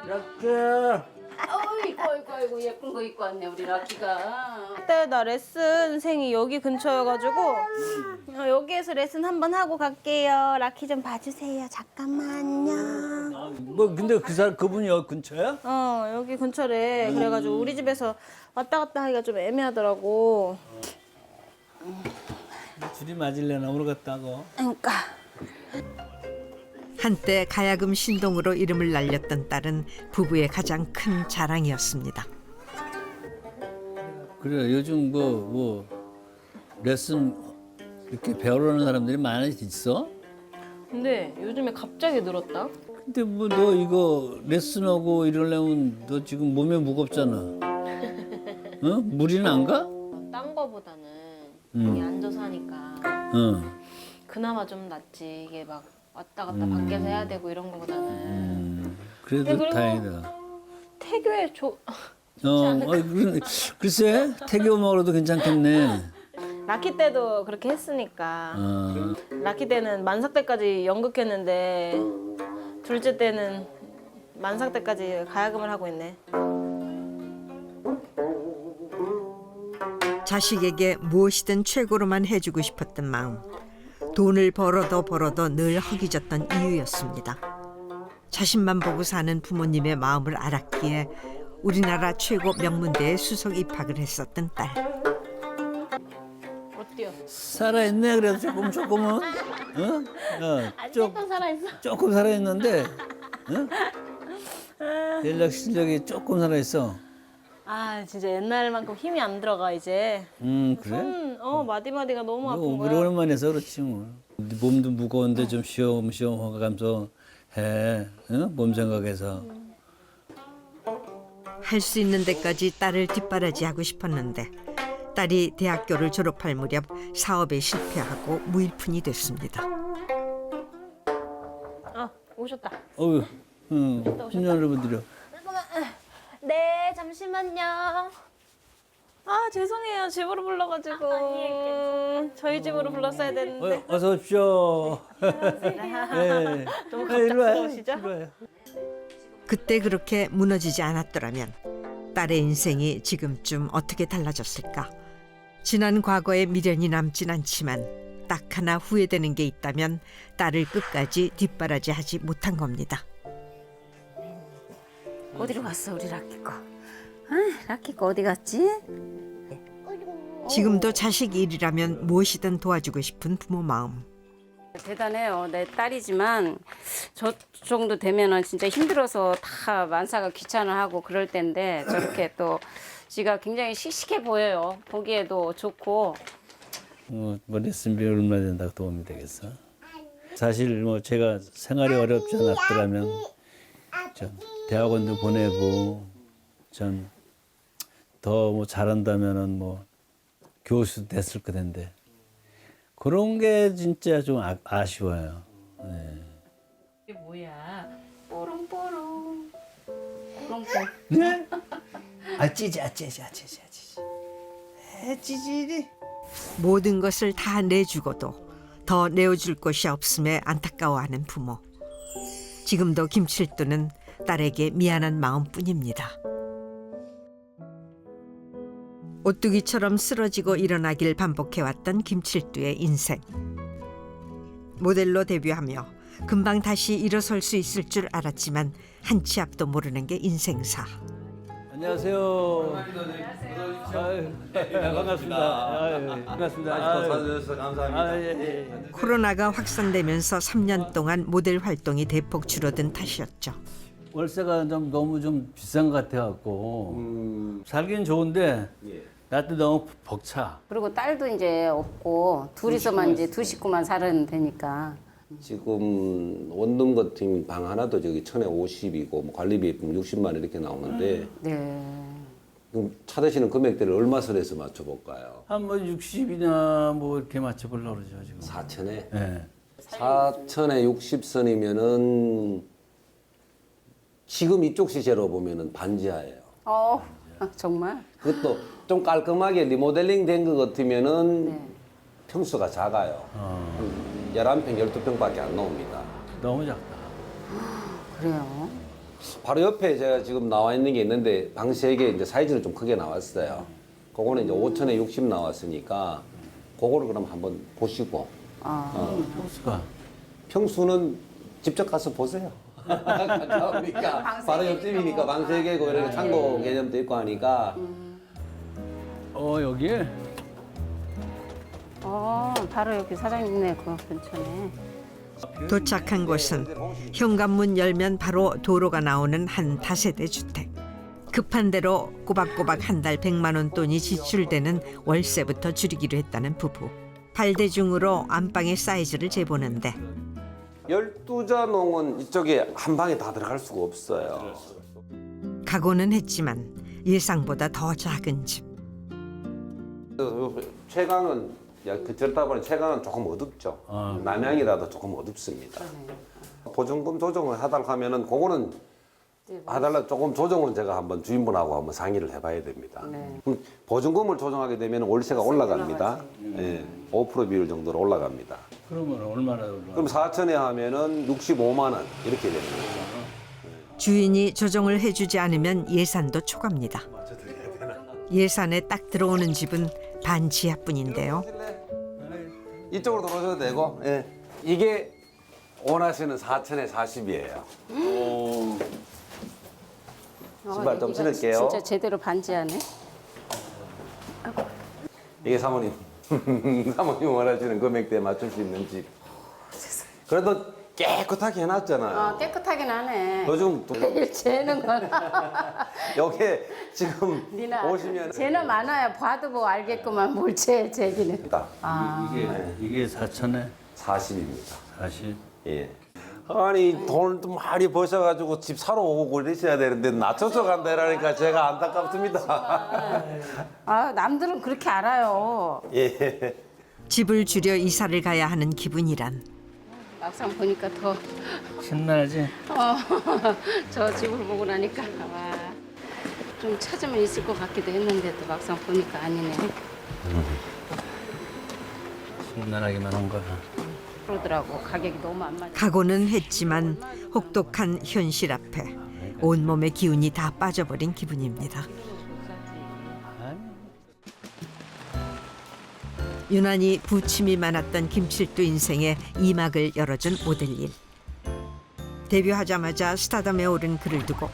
라키야. 아이고 예쁜 거 입고 왔네 우리 라키가. 그때 나 레슨생이 여기 근처여가지고 여기에서 레슨 한번 하고 갈게요. 라키 좀 봐주세요. 잠깐만요. 뭐 근데 그분이 여기 근처야? 여기 근처래. 그래가지고 우리 집에서 왔다 갔다 하기가 좀 애매하더라고. 둘이 맞을래나 모르겠다고. 그러니까. 한때 가야금 신동으로 이름을 날렸던 딸은 부부의 가장 큰 자랑이었습니다. 그래 요즘 뭐 레슨 이렇게 배우러 오는 사람들이 많이 있어? 근데 요즘에 갑자기 늘었다. 근데 뭐 너 이거 레슨하고 이러려면 너 지금 몸에 무겁잖아. 어? 무리는 안 가? 딴 거보다는 여기 앉아서 하니까 그나마 좀 낫지. 이게 막 왔다 갔다 밖에서 해야 되고 이런 거보다는. 그래도 그리고 다행이다. 태교에 글쎄 태교 먹으러도 괜찮겠네. 라키 때도 그렇게 했으니까. 라키 때는 만삭 때까지 연극했는데 둘째 때는 만삭 때까지 가야금을 하고 있네. 자식에게 무엇이든 최고로만 해주고 싶었던 마음. 돈을 벌어도 늘 허기졌던 이유였습니다. 자신만 보고 사는 부모님의 마음을 알았기에 우리나라 최고 명문대에 수석 입학을 했었던 딸. 어때요? 살아있네 그래도 조금은. 어? 조금 살아있어. 조금 살아있는데 연락 실력이 조금 살아있어. 아 진짜 옛날만큼 힘이 안 들어가 이제. 그래? 마디마디가 너무 아픈 우리 거야. 오랜만에 해서 그렇지 뭐. 몸도 무거운데 좀 쉬엄쉬엄 하면서 해. 응? 몸 생각해서. 할 수 있는 데까지 딸을 뒷바라지하고 싶었는데 딸이 대학교를 졸업할 무렵 사업에 실패하고 무일푼이 됐습니다. 오셨다. 어휴, 신년을 드려. 네 잠시만요. 죄송해요. 집으로 불러가지고. 저희 집으로 불렀어야 되는데. 어서 오십시오. 네. 너무 일로 와요. 갑작스러우시죠? 일로 와요. 그때 그렇게 무너지지 않았더라면 딸의 인생이 지금쯤 어떻게 달라졌을까? 지난 과거에 미련이 남진 않지만 딱 하나 후회되는 게 있다면 딸을 끝까지 뒷바라지하지 못한 겁니다. 어디로 갔어 우리 라키 거? 라키 거 어디 갔지? 지금도 자식 일이라면 무엇이든 도와주고 싶은 부모 마음. 대단해요. 내 딸이지만 저 정도 되면은 진짜 힘들어서 다 만사가 귀찮아하고 그럴 텐데 저렇게 또 지가 굉장히 씩씩해 보여요. 보기에도 좋고. 뭐 레슨비 얼마 된다고 도움이 되겠어? 사실 뭐 제가 생활이 어렵지 않았더라면 좀 대학원도 보내고 전 더 뭐 잘한다면은 뭐 교수 됐을 거텐데 그런 게 진짜 좀 아쉬워요. 네. 이게 뭐야? 뽀롱뽀롱. 뽀롱뽀롱. 네? 찌지. 찌지. 모든 것을 다 내주고도 더 내어줄 것이 없음에 안타까워하는 부모. 지금도 김칠두는 딸에게 미안한 마음뿐입니다. 오뚜기처럼 쓰러지고 일어나길 반복해왔던 김칠두의 인생. 모델로 데뷔하며 금방 다시 일어설 수 있을 줄 알았지만 한 치 앞도 모르는 게 인생사. 안녕하세요. 반갑습니다. 반갑습니다. 찾아주셔서 감사합니다. 예. 코로나가 확산되면서 3년 동안 모델 활동이 대폭 줄어든 탓이었죠. 월세가 너무 좀 비싼 것 같아갖고 살기는 좋은데 나한테 너무 벅차. 그리고 딸도 이제 없고 둘이서만 이제 두 식구만 살아면 되니까. 지금 원룸 같은 방 하나도 저기 1,050이고 뭐 관리비 60만 원 이렇게 나오는데 네. 그럼 찾으시는 금액대를 얼마 선에서 맞춰볼까요? 한 뭐 60이나 뭐 이렇게 맞춰보려고 그러죠 지금. 4천에? 네. 4천에 60선이면은 지금 이쪽 시세로 보면은 반지하예요. 정말? 그것도 좀 깔끔하게 리모델링 된 것 같으면은 네. 평수가 작아요. 11평, 12평밖에 안 나옵니다. 너무 작다. 그래요. 바로 옆에 제가 지금 나와 있는 게 있는데 방 3개 이제 사이즈는 좀 크게 나왔어요. 그거는 이제 5천에 60 나왔으니까 그거를 그럼 한번 보시고 호수가 평수는 직접 가서 보세요. 가까우니까 바로 옆집이니까 방 3개고 이렇게 창고 개념도 있고 하니까 여기에 바로 여기 사장님네 그 근처네. 도착한 곳은 현관문 열면 바로 도로가 나오는 한 다세대 주택. 급한 대로 꼬박꼬박 한 달 100만 원 돈이 지출되는 월세부터 줄이기로 했다는 부부. 발대중으로 안방의 사이즈를 재보는데 12자 농은 이쪽에 한 방에 다 들어갈 수가 없어요. 각오는 했지만 예상보다 더 작은 집. 최강은 그렇다 보니 최강은 조금 어둡죠. 남향이라도 조금 어둡습니다. 보증금 조정을 하달라 하면은 그거는 하달라 조금 조정은 제가 한번 주인분하고 한번 상의를 해봐야 됩니다. 그럼 보증금을 조정하게 되면 월세가 올라갑니다. 예, 5% 비율 정도로 올라갑니다. 그러면 얼마나 올라? 그럼 4천에 하면은 65만 원 이렇게 되는 거죠. 주인이 조정을 해주지 않으면 예산도 초과입니다. 예산에 딱 들어오는 집은 반지하뿐인데요. 이쪽으로 들어오셔도 되고, 예. 이게 원하시는 4천에 40이에요. 신발 좀 신을게요. 진짜 제대로 반지하네. 이게 사모님, 사모님 원하시는 금액대에 맞출 수 있는 집. 그래도 깨끗하게 해놨잖아요. 깨끗하긴 하네. 요즘 매일 재는 건. 여기에 지금 오시면 재는 많아야 봐도 뭐 알겠구만 뭘 재기는. 이게 4천에 40입니다. 40. 예. 아니 돈을 좀 많이 버셔가지고 집 사러 오고 그러셔야 되는데 낮춰서 간다 이러니까 제가 안타깝습니다. 남들은 그렇게 알아요. 예. 집을 줄여 이사를 가야 하는 기분이란 막상 보니까 더 신나지? 저 집을 보고 나니까 좀 찾으면 있을 것 같기도 했는데 또 막상 보니까 아니네. 신나기만 한 거야. 그러더라고. 가격이 너무 안 맞아. 각오는 했지만 혹독한 현실 앞에 온몸의 기운이 다 빠져버린 기분입니다. 유난히 부침이 많았던 김칠두 인생의 이막을 열어준 모델 일. 데뷔하자마자 스타덤에 오른 그를 두고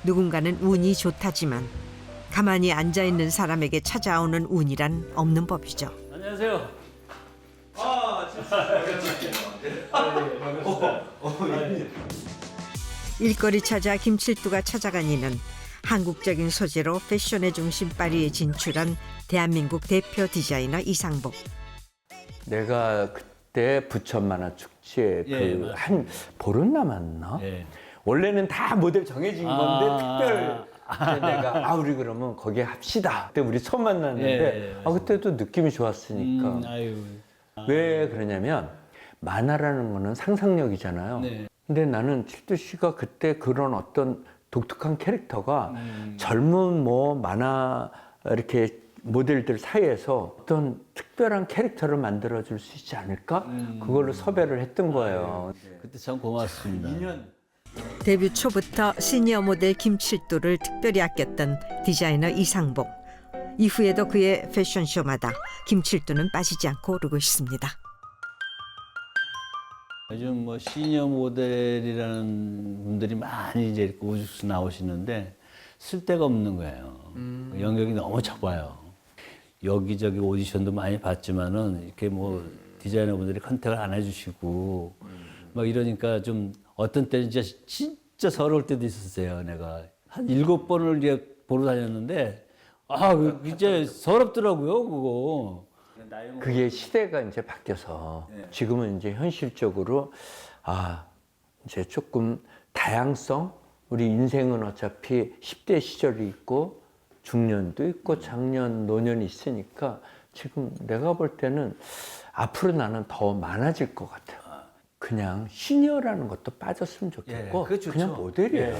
누군가는 운이 좋다지만 가만히 앉아있는 사람에게 찾아오는 운이란 없는 법이죠. 안녕하세요. 일거리 찾아 김칠두가 찾아간 이는 한국적인 소재로 패션의 중심 파리에 진출한 대한민국 대표 디자이너 이상복. 내가 그때 부천 만화 축제 예, 그 한 보름 남았나? 예. 원래는 다 모델 정해진 건데 특별 내가 우리 그러면 거기에 합시다. 그때 우리 처음 만났는데 예. 그때도 느낌이 좋았으니까. 아유. 왜 그러냐면 만화라는 거는 상상력이잖아요. 네. 근데 나는 칠두 씨가 그때 그런 어떤 독특한 캐릭터가 젊은 뭐 만화 이렇게 모델들 사이에서 어떤 특별한 캐릭터를 만들어 줄 수 있지 않을까? 그걸로 섭외를 했던 거예요. 그때 참 고맙습니다. 데뷔 초부터 시니어 모델 김칠두를 특별히 아꼈던 디자이너 이상복. 이후에도 그의 패션쇼마다 김칠두는 빠지지 않고 오르고 있습니다. 요즘 뭐 시니어 모델이라는 분들이 많이 이제 이렇게 우죽수 나오시는데 쓸 데가 없는 거예요. 영역이 너무 좁아요. 여기저기 오디션도 많이 봤지만은 이렇게 뭐 디자이너분들이 컨택을 안 해주시고 막 이러니까 좀 어떤 때는 진짜 서러울 때도 있었어요. 내가 한 7번을 이제 보러 다녔는데 진짜 서럽더라고요, 그거. 그게 시대가 이제 바뀌어서 지금은 이제 현실적으로 이제 조금 다양성 우리 인생은 어차피 10대 시절이 있고 중년도 있고 장년 노년이 있으니까 지금 내가 볼 때는 앞으로 나는 더 많아질 것 같아요. 그냥 시니어라는 것도 빠졌으면 좋겠고 그냥 모델이에요.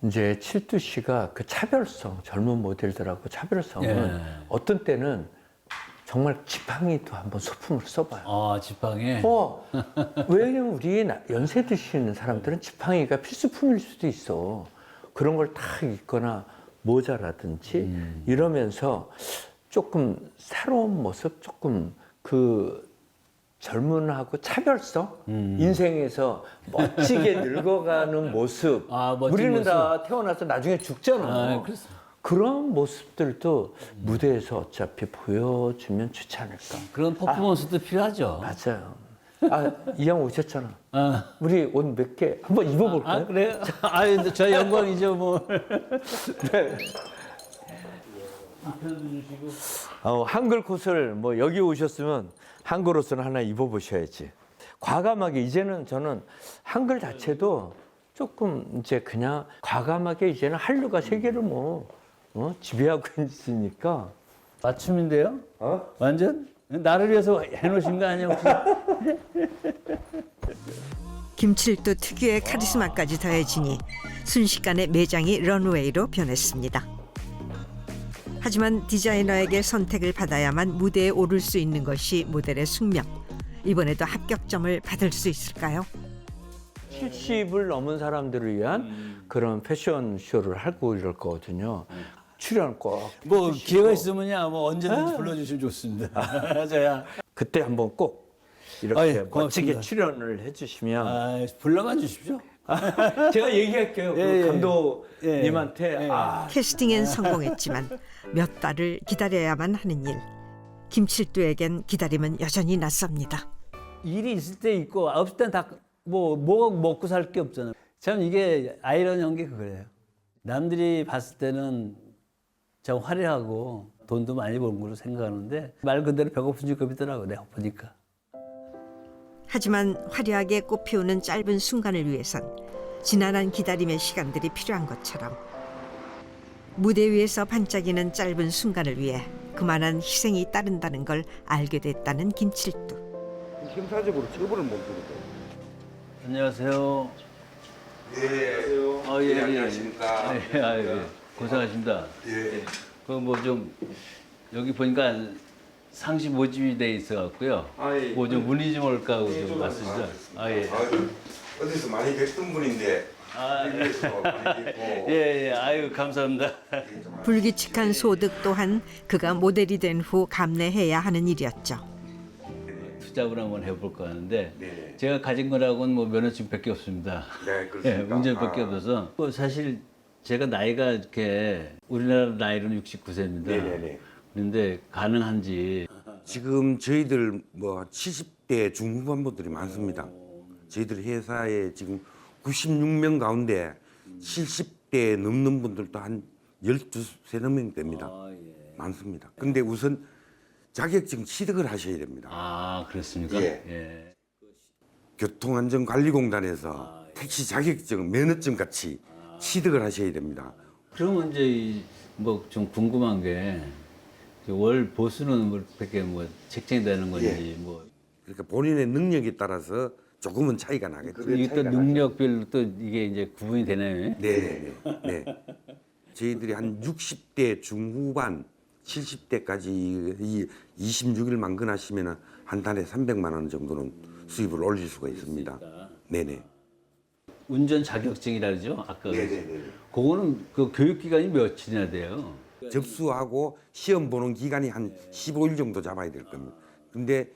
이제 칠두 씨가 그 차별성 젊은 모델들하고 차별성은 어떤 때는 정말 지팡이도 한번 소품으로 써봐요. 아, 지팡이. 왜냐면 우리 연세 드시는 사람들은 지팡이가 필수품일 수도 있어. 그런 걸 딱 입거나 모자라든지 이러면서 조금 새로운 모습, 조금 그 젊은하고 차별성? 인생에서 멋지게 늙어가는 모습. 아, 멋진 우리는 모습. 다 태어나서 나중에 죽잖아. 아, 그렇습니다. 그런 모습들도 무대에서 어차피 보여주면 좋지 않을까. 그런 퍼포먼스도 필요하죠. 맞아요. 아, 이 형 오셨잖아. 아. 우리 옷 몇 개 한번 입어볼까요? 아, 그래요? 아유, 저 영광이죠, 뭐. 네. 한글 콧을 뭐 여기 오셨으면 한글 옷을 하나 입어보셔야지. 과감하게 이제는 저는 한글 자체도 조금 이제 그냥 과감하게 이제는 한류가 세계를 뭐 지배하고 있으니까. 맞춤인데요? 완전? 나를 위해서 해놓으신 거 아니에요, 혹시? 김칠도 특유의 카리스마까지 더해지니 순식간에 매장이 런웨이로 변했습니다. 하지만 디자이너에게 선택을 받아야만 무대에 오를 수 있는 것이 모델의 숙명. 이번에도 합격점을 받을 수 있을까요? 70을 넘은 사람들을 위한 그런 패션쇼를 하고 이럴 거거든요. 출연 꼭. 뭐, 해주시고. 기회가 있으면요, 뭐, 언제든지 불러주시면 좋습니다. 저야. 그때 한번 꼭 이렇게 아, 예, 멋지게 고맙습니다. 출연을 해주시면 아, 불러만 주십시오. 제가 얘기할게요. 예, 그 예. 감독님한테. 예. 캐스팅엔 성공했지만 몇 달을 기다려야만 하는 일. 김칠두에겐 기다림은 여전히 낯섭니다. 일이 있을 때 있고, 없을 땐 다, 뭐 먹고 살 게 없잖아요. 참 이게 아이러니한 게 그거예요. 남들이 봤을 때는 참 화려하고 돈도 많이 버는 걸로 생각하는데 말 그대로 배고픈 직업이더라고, 내가 보니까. 하지만 화려하게 꽃피우는 짧은 순간을 위해선 지난한 기다림의 시간들이 필요한 것처럼 무대 위에서 반짝이는 짧은 순간을 위해 그만한 희생이 따른다는 걸 알게 됐다는 김칠두. 형사적으로 처벌을 못 주거든. 안녕하세요. 네. 예, 안녕하십니까. 예, 예. 고생하십니다. 예. 그 뭐 좀 여기 보니까 상시 모집이 돼 있어 갖고요. 예. 뭐 좀 문의 좀 올까 하고 좀 왔습니다. 아 예. 아유, 어디서 많이 뵀던 분인데. TV에서 많이 뵙고. 예, 예. 아유, 감사합니다. 불규칙한 소득 또한 그가 모델이 된 후 감내해야 하는 일이었죠. 투잡을 한번 해볼까 하는데 네. 제가 가진 거라고는 뭐 면허증밖에 없습니다. 네, 예, 그렇습니까? 운전밖에 없어서 뭐 사실 제가 나이가 이렇게 우리나라 나이로는 69세입니다. 네네네. 그런데 가능한지 지금 저희들 뭐 70대 중후반 분들이 많습니다. 저희들 회사에 지금 96명 가운데 70대 넘는 분들도 한 12세 명 됩니다. 많습니다. 근데 우선 자격증 취득을 하셔야 됩니다. 아, 그렇습니까? 예. 예. 교통안전관리공단에서 택시 자격증, 면허증 같이 취득을 하셔야 됩니다. 그러면 이제 뭐 좀 궁금한 게 월 보수는 뭐 어떻게 뭐 책정되는 건지 예. 뭐 그러니까 본인의 능력에 따라서 조금은 차이가 나겠죠. 이게 또 능력별로 또 이게 이제 구분이 되나요? 네네네. 네. 저희들이 한 60대 중후반, 70대까지 이 26일 만근하시면 한 달에 300만 원 정도는 수입을 올릴 수가 있습니다. 네네. 운전 자격증이라 그러죠? 아까 네네네. 그거는 그 교육 기간이 며칠이나 돼요? 접수하고 시험 보는 기간이 한 15일 정도 잡아야 될 겁니다. 근데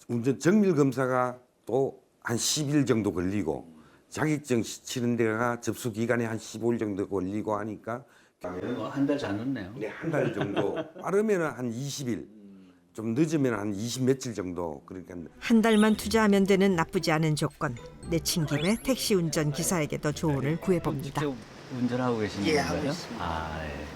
운전 정밀 검사가 또 한 10일 정도 걸리고 자격증 치는 데가 접수 기간이 한 15일 정도 걸리고 하니까 한 달 잤는네요. 네, 한 달 정도 빠르면 한 20일 좀 늦으면 한 20 며칠 정도 그러니까 한 달만 투자하면 되는 나쁘지 않은 조건. 내친 김에 택시 운전 기사에게도 조언을 구해봅니다. 직접 운전하고 계시는 건가요? 하고 있습니다. 아, 예.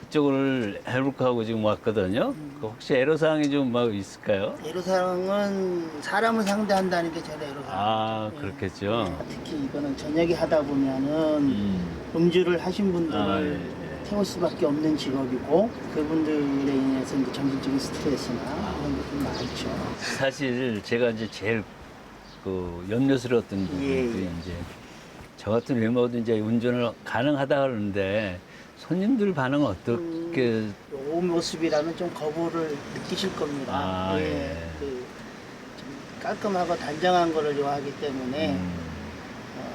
그쪽을 해볼까 하고 지금 왔거든요. 그 혹시 애로사항이 좀 막 있을까요? 애로사항은 사람을 상대한다는 게 제일 애로사항. 아, 그렇겠죠. 특히 이거는 저녁에 하다 보면은 음주를 하신 분들을 아, 예. 태울 수밖에 없는 직업이고 그분들에 인해서 이제 정신적인 스트레스나 그런 게 좀 많죠. 사실 제가 이제 제일 그 염려스러웠던 부분이 예. 이제 저 같은 외모도 이제 운전을 가능하다 하는데 손님들 반응 어떻게? 온 모습이라면 좀 거부를 느끼실 겁니다. 아, 예. 좀 깔끔하고 단정한 거를 좋아하기 때문에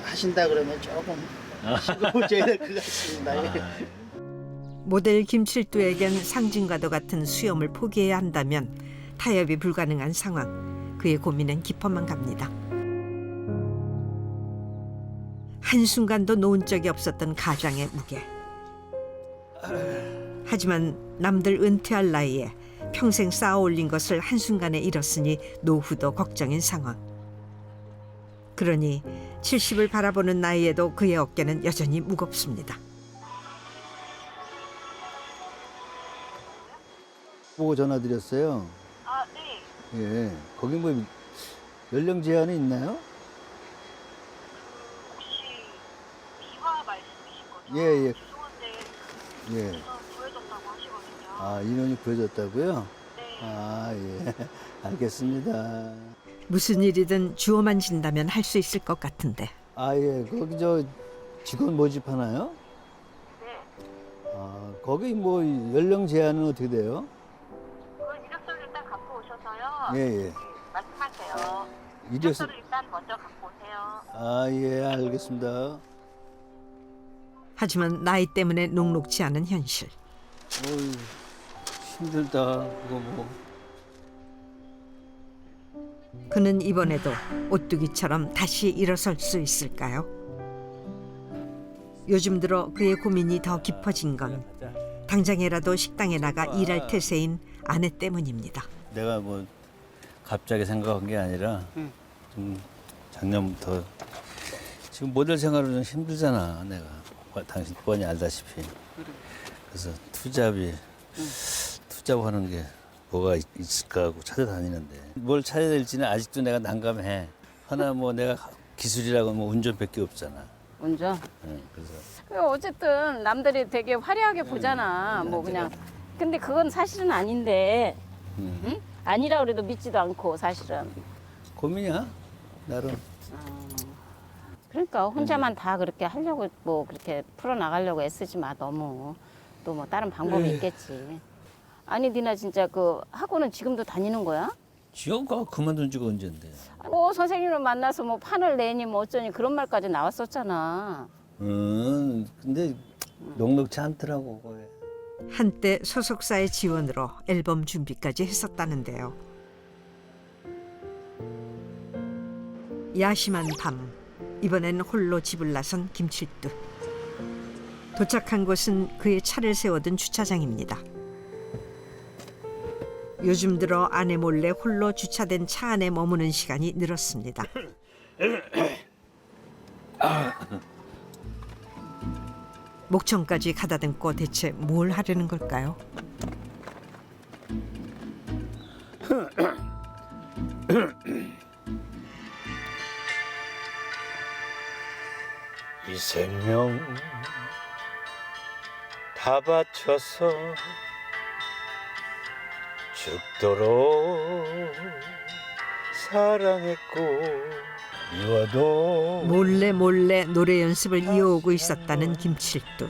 하신다 그러면 조금 시도 보셔야 될 것 같습니다. 예. 모델 김칠두에겐 상징과도 같은 수염을 포기해야 한다면 타협이 불가능한 상황. 그의 고민은 깊어만 갑니다. 한순간도 놓은 적이 없었던 가장의 무게. 하지만 남들 은퇴할 나이에 평생 쌓아올린 것을 한순간에 잃었으니 노후도 걱정인 상황. 그러니 70을 바라보는 나이에도 그의 어깨는 여전히 무겁습니다. 보고 전화드렸어요. 아, 네. 예. 거기 뭐 연령 제한이 있나요? 혹시 미화 말씀이신 거죠? 예, 예. 죄송한데 예. 인원 구해졌다고 하시거든요. 아, 인원이 구해졌다고요? 네. 아, 예. 알겠습니다. 무슨 일이든 주어만 진다면 할 수 있을 것 같은데 아, 예. 거기 저 직원 모집하나요? 네. 아, 거기 뭐 연령 제한은 어떻게 돼요? 그건 이력서를 일단 갖고 오셔서요. 예, 예. 네, 말씀하세요. 이력서- 이력서를 일단 먼저 갖고 오세요. 아, 예. 알겠습니다. 하지만 나이 때문에 녹록지 않은 현실. 어휴, 힘들다. 이거 뭐. 그는 이번에도 오뚜기처럼 다시 일어설 수 있을까요? 요즘 들어 그의 고민이 더 깊어진 건 당장이라도 식당에 나가 일할 태세인 아내 때문입니다. 내가 뭐 갑자기 생각한 게 아니라 좀 작년부터 지금 모델 생활은 좀 힘들잖아. 내가 당신 뻔히 알다시피. 그래서 투잡이 투잡하는 게 뭐가 있을까 하고 찾아다니는데 뭘 찾아야 될지는 아직도 내가 난감해. 하나 뭐 내가 기술이라고 뭐 운전밖에 없잖아. 운전. 그래서 어쨌든 남들이 되게 화려하게 보잖아. 뭐 그냥. 근데 그건 사실은 아닌데. 응? 아니라 그래도 믿지도 않고 사실은. 고민이야 나름. 그러니까 혼자만 다 그렇게 하려고 뭐 그렇게 풀어 나가려고 애쓰지 마 너무. 또 뭐 다른 방법이 있겠지. 아니 니나 진짜 그 학원은 지금도 다니는 거야? 지금가 그만둔 지가 언젠데. 뭐 선생님을 만나서 뭐 판을 내니 뭐 어쩌니 그런 말까지 나왔었잖아. 근데 녹록지 않더라고. 그거에. 한때 소속사의 지원으로 앨범 준비까지 했었다는데요. 야심한 밤, 이번엔 홀로 집을 나선 김칠두. 도착한 곳은 그의 차를 세워둔 주차장입니다. 요즘 들어 아내 몰래 홀로 주차된 차 안에 머무는 시간이 늘었습니다. 목청까지 가다듬고 대체 뭘 하려는 걸까요? 이 생명 다 바쳐서 죽도록 사랑했고 미워도 몰래 노래 연습을 이어오고 있었다는 김칠두.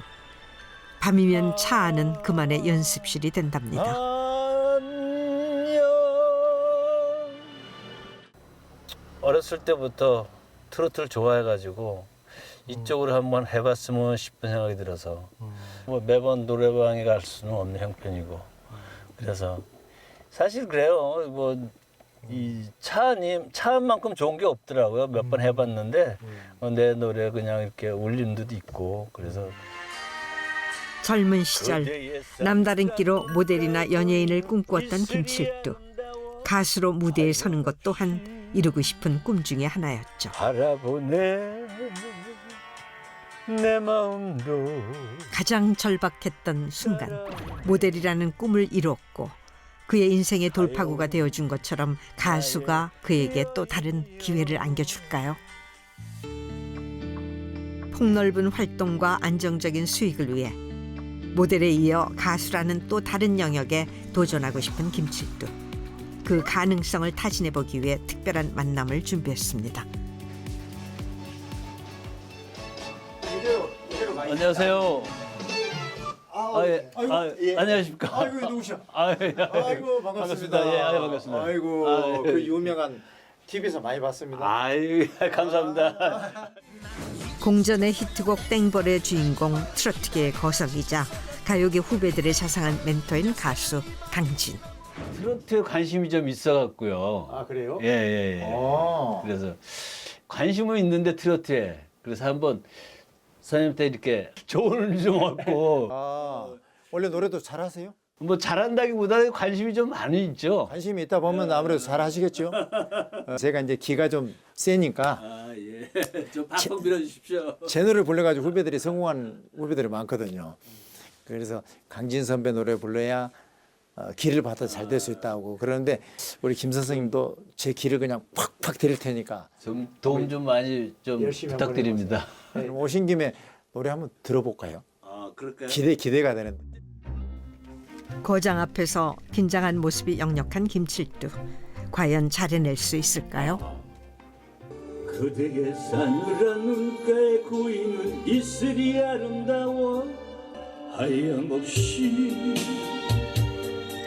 밤이면 차 안은 그만의 연습실이 된답니다. 안녕. 어렸을 때부터 트로트를 좋아해가지고 이쪽으로 한번 해봤으면 싶은 생각이 들어서 뭐 매번 노래방에 갈 수는 없는 형편이고 그래서 사실 그래요. 뭐 이 차만큼 좋은 게 없더라고요. 몇 번 해봤는데 내 노래 그냥 이렇게 울림도 있고 그래서 젊은 시절 남다른 끼로 모델이나 연예인을 꿈꾸었던 김칠두. 가수로 무대에 서는 것 또한 이루고 싶은 꿈 중에 하나였죠. 바라보네 내 마음도 가장 절박했던 순간 모델이라는 꿈을 이뤘고 그의 인생의 돌파구가 되어준 것처럼 가수가 그에게 또 다른 기회를 안겨줄까요? 폭넓은 활동과 안정적인 수익을 위해 모델에 이어 가수라는 또 다른 영역에 도전하고 싶은 김칠두. 그 가능성을 타진해보기 위해 특별한 만남을 준비했습니다. 안녕하세요. 예. 안녕하십니까. 아이고 누구셔? 아이고 반갑습니다. 예, 반갑습니다. 아이고 예. 그 유명한 TV에서 많이 봤습니다. 아유, 감사합니다. 공전의 히트곡 땡벌의 주인공 트로트계의 거석이자 가요계 후배들의 자상한 멘토인 가수 강진. 트로트에 관심이 좀 있어갖고요. 아 그래요? 예. 그래서 관심은 있는데 트로트에. 그래서 한번 선생님한테 이렇게 조언을 좀 얻고 아 원래 노래도 잘하세요? 뭐 잘한다기보다는 관심이 좀 많이 있죠. 관심이 있다 보면 아무래도 잘하시겠죠. 제가 이제 기가 좀 세니까 아 예. 좀 팍팍 밀어주십시오. 제 노래 불러가지고 후배들이 성공한 후배들이 많거든요. 그래서 강진 선배 노래 불러야 길을 받아 잘 될 수 있다고 그러는데 우리 김 선생님도 제 길을 그냥 팍팍 드릴 테니까 좀 도움 좀 많이 좀 열심히 한번 부탁드립니다. 그럼 오신 김에 노래 한번 들어볼까요? 아 그럴까요? 기대가 되는데. 거장 앞에서 긴장한 모습이 역력한 김칠두. 과연 잘해낼 수 있을까요? 그대의 싸늘한 눈가에 고이는 이슬이 아름다워 하염없이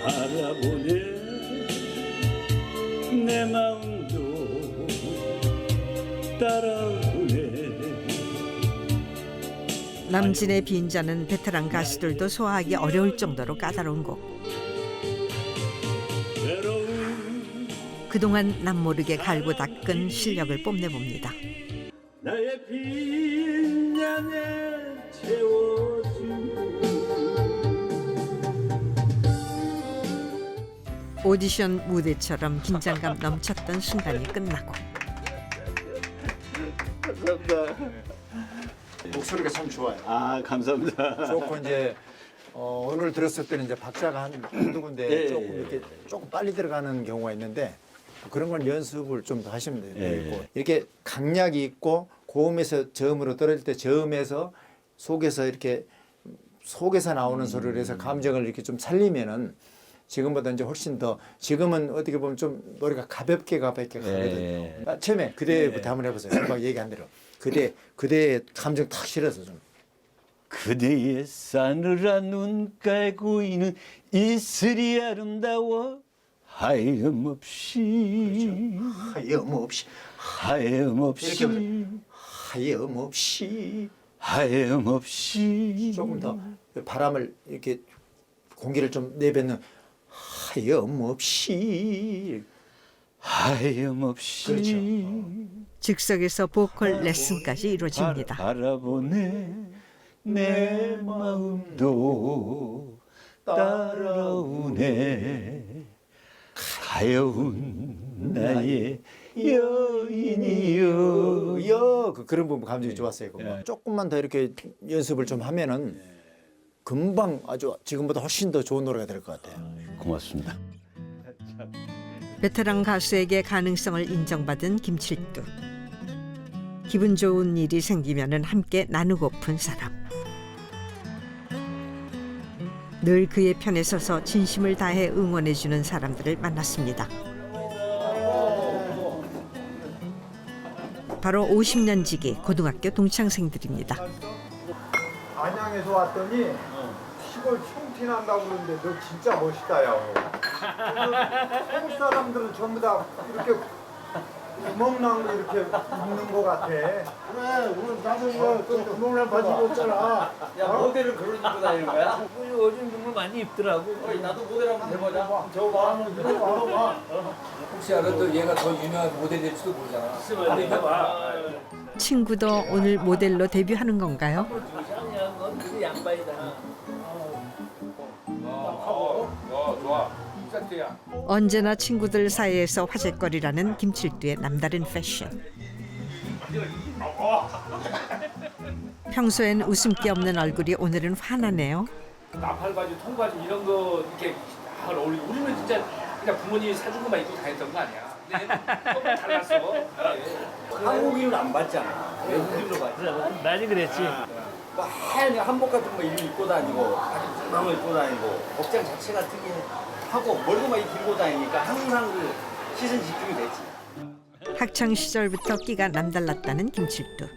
바라보네 내 마음도 따라오네. 남진의 빈자는 베테랑 가수들도 소화하기 어려울 정도로 까다로운 곡. 그동안 남모르게 갈고 닦은 실력을 뽐내봅니다. 나의 빈잔에 채워준 오디션 무대처럼 긴장감 넘쳤던 순간이 끝나고 목소리가 참 좋아요. 아 감사합니다. 좋고 이제 오늘 들었을 때는 이제 박자가 한두 군데 예, 조금 예, 이렇게 조금 빨리 들어가는 경우가 있는데 그런 걸 연습을 좀 더 하시면 되고 예. 이렇게 강약이 있고 고음에서 저음으로 떨어질 때 저음에서 속에서 이렇게 속에서 나오는 소리를 해서 감정을 이렇게 좀 살리면은 지금보다 이제 훨씬 더 지금은 어떻게 보면 좀 노래가 가볍게 가거든요. 예. 처음에 그대부터 한번 해보세요. 막 얘기한 대로 그대의 감정 탁 실어서 좀. 그대의 싸늘한 눈가에 고이는 이슬이 아름다워 하염없이 하염없이 하염없이 하염없이 하염없이 조금 더 바람을 이렇게 공기를 좀 내뱉는 하염없이 하염없이 그렇죠. 즉석에서 보컬 레슨까지 이루어집니다. 바라보네 내 마음도 따라오네 가여운 나의 여인이여. 그런 부분 감정이 좋았어요. 그거. 조금만 더 이렇게 연습을 좀 하면은 금방 아주 지금보다 훨씬 더 좋은 노래가 될 것 같아요. 고맙습니다. 베테랑 가수에게 가능성을 인정받은 김칠두. 기분 좋은 일이 생기면은 함께 나누고픈 사람. 늘 그의 편에 서서 진심을 다해 응원해주는 사람들을 만났습니다. 바로 50년 지기 고등학교 동창생들입니다. 안양에서 왔더니 시골 총티 난다고 그러는데 너 진짜 멋있다 야. 서울 사람들은 전부 다 이렇게 구멍난 거 이렇게 입는 거 같아. 그래 오늘 나도 이거 구멍난 바지 입었잖아. 야 모델은 그런 입고 다니는 거야? 요즘 정말 많이 입더라고. 나도 모델 한번 해보자. 저거 봐 한번 들어봐. 혹시 알아 또 얘가 더 유명한 모델 될지도 모르잖아. 한번 해봐. 친구도 오늘 모델로 데뷔하는 건가요? 넌 양반이다. 좋아. 언제나 친구들 사이에서 화제거리라는 김칠두의 남다른 패션. 평소엔 웃음기 없는 얼굴이 오늘은 환하네요. 나팔바지, 통바지 이런 거 이렇게 잘 어울리고 우리는 진짜 그냥 부모님이 사준 것만 입고 다녔던 거 아니야. 근데 얘는 조금 달랐어. 한국인은 안 받잖아. 외국인으로 받지. 많이 그랬지. 뭐 하얀 한복 같은 거 입고 다니고 아주 둥근 거 입고 다니고 복장 자체가 특이하고 머리도 많이 길고 다니니까 항상 그 시선 집중이 됐지. 학창 시절부터 끼가 남달랐다는 김칠두.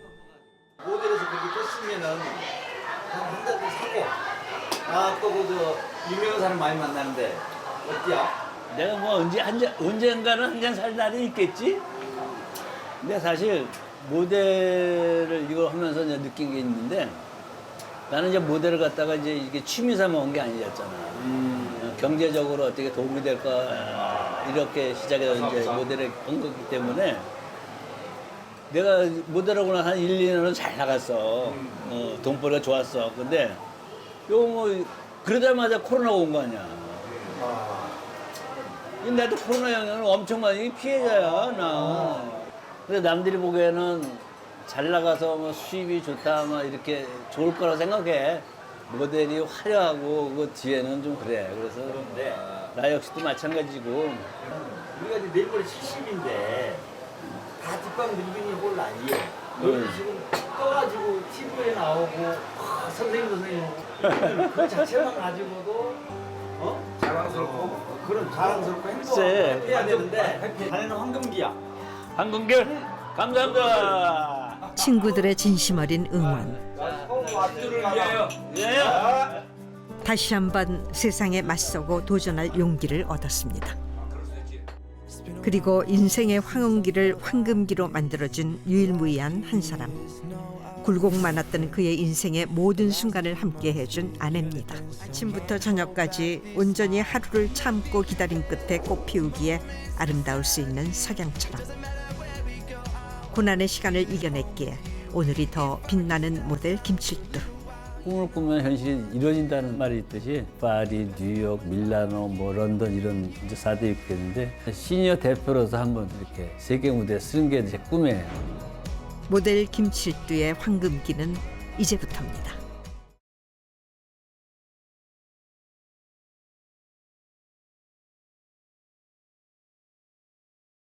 모델에서 그렇게 떴으면은 한 달도 사고 아또그저 유명한 사람 많이 만나는데 어때요? 내가 뭐 언젠가는 한 잔 살 날이 있겠지? 근데 사실 모델을 이거 하면서 이제 느낀 게 있는데 나는 이제 모델을 갖다가 이제 이게 취미 삼아 온 게 아니었잖아. 경제적으로 어떻게 도움이 될까 이렇게 시작해서 이제 모델을 한 거기 때문에 내가 모델하고 나서 한 1, 2년은 잘 나갔어. 돈벌이가 좋았어. 근데 요거 뭐 그러자마자 코로나가 온 거 아니야. 나도 코로나 영향을 엄청 많이 피해자야, 나. 그래서 남들이 보기에는 잘 나가서 뭐 수입이 좋다, 막 이렇게 좋을 거라 생각해. 모델이 화려하고 그 뒤에는 좀 그래. 그래서 나 역시도 마찬가지고. 우리가 이제 내일 모레 70인데 다 뒷방 늙은이 홀 아니에요. 너희 지금 떠가지고 TV에 나오고 선생님도 선생님 그 자체만 가지고도 자랑스럽고 그런 자랑스럽고 행복하게 해야 되는데 자네는 황금기야. 황금결 감사합니다. 친구들의 진심 어린 응원. 앞줄을 위하여. 다시 한번 세상에 맞서고 도전할 용기를 얻었습니다. 그리고 인생의 황혼기를 황금기로 만들어준 유일무이한 한 사람. 굴곡 많았던 그의 인생의 모든 순간을 함께 해준 아내입니다. 아침부터 저녁까지 온전히 하루를 참고 기다린 끝에 꽃 피우기에 아름다울 수 있는 석양처럼. 고난의 시간을 이겨냈기에 오늘이 더 빛나는 모델 김칠두. 꿈을 꾸면 현실이 이루어진다는 말이 있듯이 파리, 뉴욕, 밀라노, 뭐 런던 이런 이제 4대 있겠는데 시니어 대표로서 한번 이렇게 세계 무대에 쓰는 게 제 꿈이에요. 모델 김칠두의 황금기는 이제부터입니다.